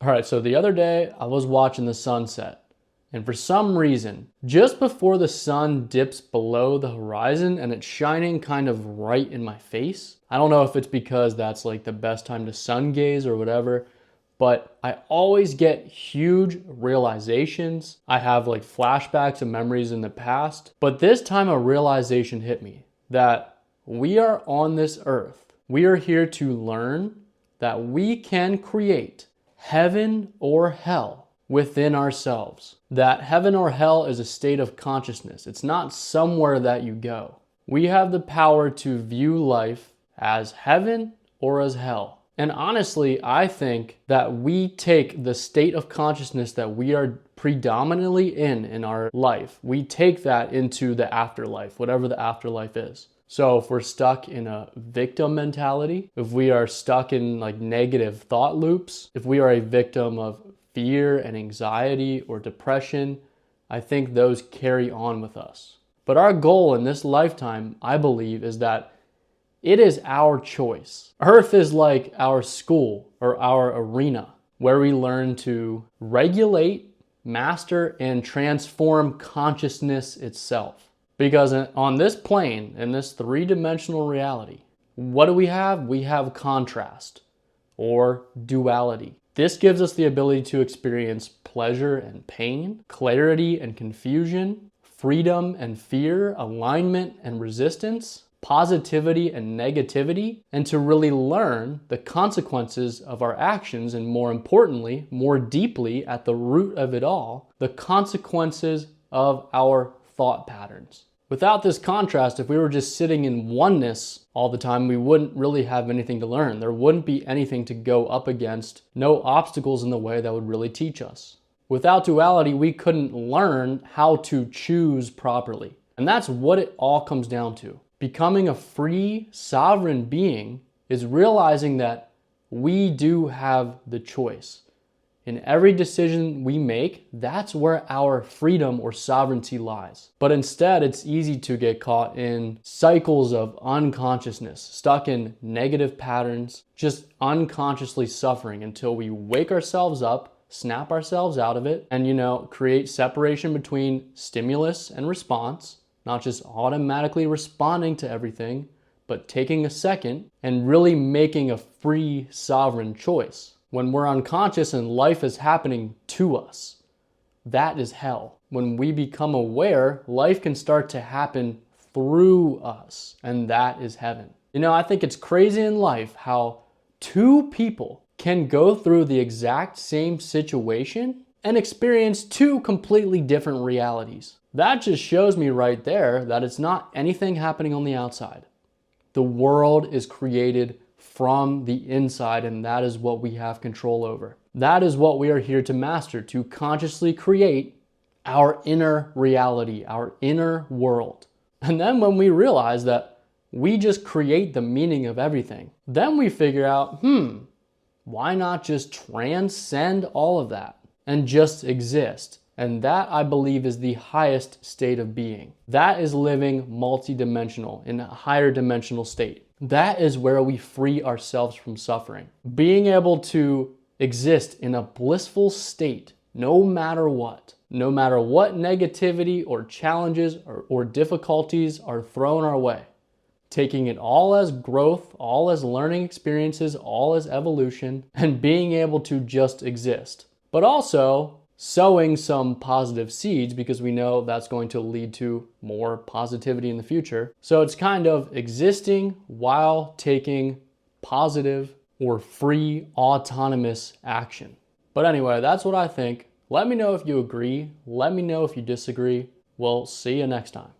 All right, so the other day I was watching the sunset, and for some reason, just before the sun dips below the horizon and it's shining kind of right in my face, I don't know if it's because that's like the best time to sun gaze or whatever, but I always get huge realizations. I have like flashbacks and memories in the past, but this time a realization hit me that we are on this earth. We are here to learn that we can create heaven or hell within ourselves. That heaven or hell is a state of consciousness. It's not somewhere that you go. We have the power to view life as heaven or as hell. And honestly, I think that we take the state of consciousness that we are predominantly in our life, we take that into the afterlife, whatever the afterlife is. So if we're stuck in a victim mentality, if we are stuck in like negative thought loops, if we are a victim of fear and anxiety or depression, I think those carry on with us. But our goal in this lifetime, I believe, is that it is our choice. Earth is like our school or our arena where we learn to regulate, master, and transform consciousness itself. Because on this plane, in this three-dimensional reality, what do we have? We have contrast or duality. This gives us the ability to experience pleasure and pain, clarity and confusion, freedom and fear, alignment and resistance, positivity and negativity, and to really learn the consequences of our actions, and more importantly, more deeply at the root of it all, the consequences of our thought patterns. Without this contrast, if we were just sitting in oneness all the time, we wouldn't really have anything to learn. There wouldn't be anything to go up against, no obstacles in the way that would really teach us. Without duality, we couldn't learn how to choose properly. And that's what it all comes down to. Becoming a free, sovereign being is realizing that we do have the choice. In every decision we make, that's where our freedom or sovereignty lies. But instead, it's easy to get caught in cycles of unconsciousness, stuck in negative patterns, just unconsciously suffering until we wake ourselves up, snap ourselves out of it, and create separation between stimulus and response, not just automatically responding to everything, but taking a second and really making a free, sovereign choice. When we're unconscious and life is happening to us, that is hell. When we become aware, life can start to happen through us, and that is heaven. I think it's crazy in life how two people can go through the exact same situation and experience two completely different realities. That just shows me right there that it's not anything happening on the outside. The world is created from the inside, and that is what we have control over. That is what we are here to master, to consciously create our inner reality, our inner world. And then when we realize that we just create the meaning of everything, then we figure out, why not just transcend all of that and just exist? And that, I believe, is the highest state of being. That is living multidimensional, in a higher dimensional state. That is where we free ourselves from suffering. Being able to exist in a blissful state, no matter what negativity or challenges or difficulties are thrown our way. Taking it all as growth, all as learning experiences, all as evolution, and being able to just exist. But also sowing some positive seeds, because we know that's going to lead to more positivity in the future. So it's kind of existing while taking positive or free autonomous action. But anyway, that's what I think. Let me know if you agree. Let me know if you disagree. We'll see you next time.